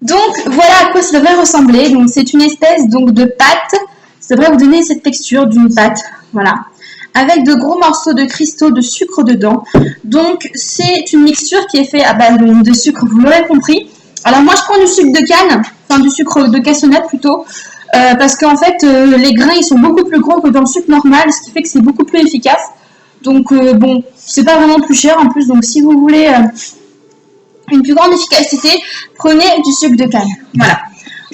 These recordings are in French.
Donc voilà à quoi ça devrait ressembler. Donc c'est une espèce donc de pâte. Ça devrait vous donner cette texture d'une pâte. Voilà. Avec de gros morceaux de cristaux de sucre dedans. Donc c'est une mixture qui est faite à base de sucre, vous l'aurez compris. Alors moi je prends du sucre de canne, enfin du sucre de cassonade plutôt, parce qu'en fait les grains ils sont beaucoup plus gros que dans le sucre normal, ce qui fait que c'est beaucoup plus efficace. Donc bon, c'est pas vraiment plus cher en plus, donc si vous voulez une plus grande efficacité, prenez du sucre de canne. Voilà.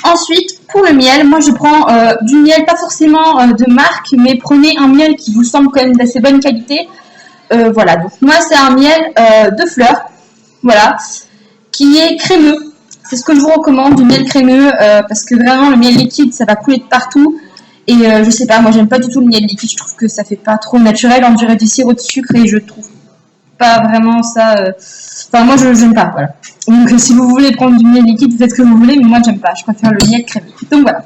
Ensuite, pour le miel, moi je prends du miel, pas forcément de marque, mais prenez un miel qui vous semble quand même d'assez bonne qualité. Voilà, donc moi c'est un miel de fleurs, voilà, qui est crémeux. C'est ce que je vous recommande, du miel crémeux, parce que vraiment le miel liquide, ça va couler de partout. Et je sais pas, moi j'aime pas du tout le miel liquide, je trouve que ça fait pas trop naturel, on dirait du sirop de sucre et je trouve pas vraiment ça. Enfin, moi je n'aime pas, voilà. Donc si vous voulez prendre du miel liquide, faites ce que vous voulez, mais moi j'aime pas, je préfère le miel crémeux. Donc voilà.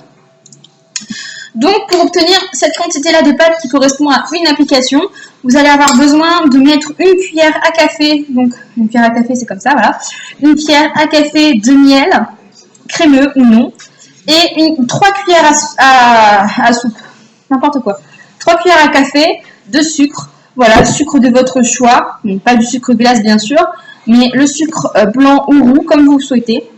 Donc pour obtenir cette quantité-là de pâte qui correspond à une application, vous allez avoir besoin de mettre une cuillère à café, donc une cuillère à café c'est comme ça, voilà. Une cuillère à café de miel, crémeux ou non, et 3 cuillères à soupe, n'importe quoi. 3 cuillères à café de sucre, voilà, sucre de votre choix, donc pas du sucre glace bien sûr, mais le sucre blanc ou roux comme vous souhaitez.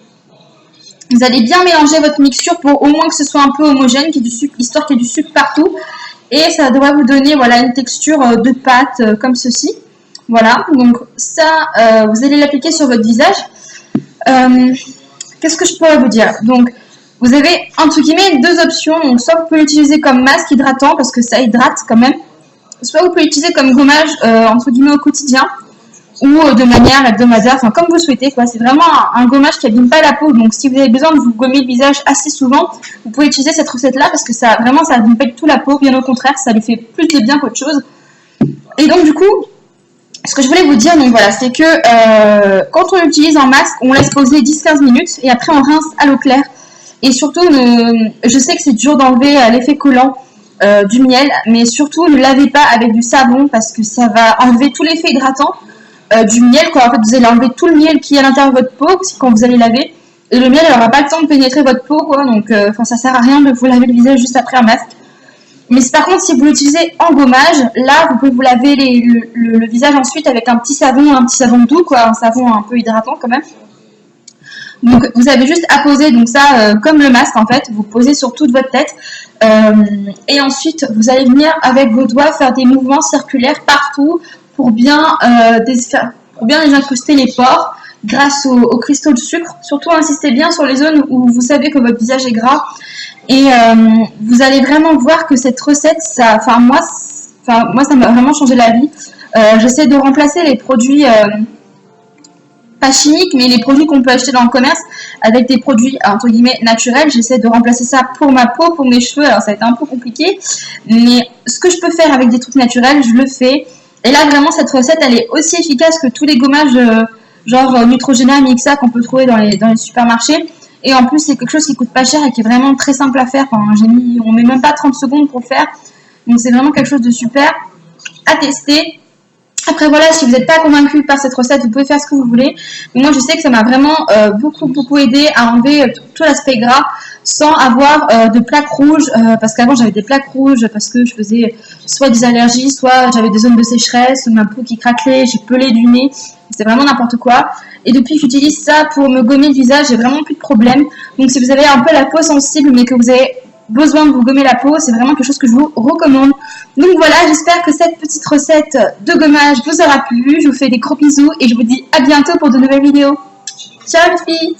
Vous allez bien mélanger votre mixture pour au moins que ce soit un peu homogène, qu'il y ait du sucre, histoire qu'il y ait du sucre partout. Et ça devrait vous donner voilà, une texture de pâte comme ceci. Voilà, donc ça, vous allez l'appliquer sur votre visage. Qu'est-ce que je pourrais vous dire? Donc, vous avez, entre guillemets, deux options. Donc, soit vous pouvez l'utiliser comme masque hydratant, parce que ça hydrate quand même. Soit vous pouvez l'utiliser comme gommage, entre guillemets, au quotidien. Ou de manière hebdomadaire, enfin comme vous souhaitez quoi. C'est vraiment un gommage qui abîme pas la peau, donc si vous avez besoin de vous gommer le visage assez souvent, vous pouvez utiliser cette recette là parce que ça vraiment ça abîme pas du tout la peau, bien au contraire, ça lui fait plus de bien qu'autre chose. Et donc du coup, ce que je voulais vous dire, donc voilà, c'est que quand on l'utilise en masque, on laisse poser 10-15 minutes et après on rince à l'eau claire. Et surtout, je sais que c'est dur d'enlever l'effet collant du miel, mais surtout ne lavez pas avec du savon parce que ça va enlever tout l'effet hydratant. Du miel, quoi. En fait, vous allez enlever tout le miel qui est à l'intérieur de votre peau quand vous allez laver. Et le miel, il n'aura pas le temps de pénétrer votre peau, quoi. Donc, ça sert à rien de vous laver le visage juste après un masque. Mais par contre, si vous l'utilisez en gommage, là, vous pouvez vous laver le visage ensuite avec un petit savon doux, quoi. Un savon un peu hydratant, quand même. Donc, vous avez juste à poser, donc ça, comme le masque, en fait. Vous posez sur toute votre tête. Et ensuite, vous allez venir avec vos doigts faire des mouvements circulaires partout pour bien les incruster les pores grâce aux cristaux de sucre. Surtout insistez bien sur les zones où vous savez que votre visage est gras. Et vous allez vraiment voir que cette recette, moi ça m'a vraiment changé la vie. J'essaie de remplacer les produits pas chimiques, mais les produits qu'on peut acheter dans le commerce avec des produits entre guillemets naturels. J'essaie de remplacer ça pour ma peau, pour mes cheveux. Alors ça va être un peu compliqué, mais ce que je peux faire avec des trucs naturels, je le fais. Et là, vraiment, cette recette, elle est aussi efficace que tous les gommages genre Neutrogena, Mixa qu'on peut trouver dans les supermarchés. Et en plus, c'est quelque chose qui coûte pas cher et qui est vraiment très simple à faire. Enfin, on met même pas 30 secondes pour le faire. Donc, c'est vraiment quelque chose de super à tester. Après, voilà, si vous n'êtes pas convaincu par cette recette, vous pouvez faire ce que vous voulez. Mais moi, je sais que ça m'a vraiment beaucoup aidé à enlever tout l'aspect gras sans avoir de plaques rouges, parce qu'avant j'avais des plaques rouges parce que je faisais soit des allergies, soit j'avais des zones de sécheresse, ma peau qui craquelait, j'ai pelé du nez, c'était vraiment n'importe quoi. Et depuis que j'utilise ça pour me gommer le visage, j'ai vraiment plus de problème. Donc si vous avez un peu la peau sensible mais que vous avez besoin de vous gommer la peau, c'est vraiment quelque chose que je vous recommande. Donc voilà, j'espère que cette petite recette de gommage vous aura plu. Je vous fais des gros bisous et je vous dis à bientôt pour de nouvelles vidéos. Ciao les filles!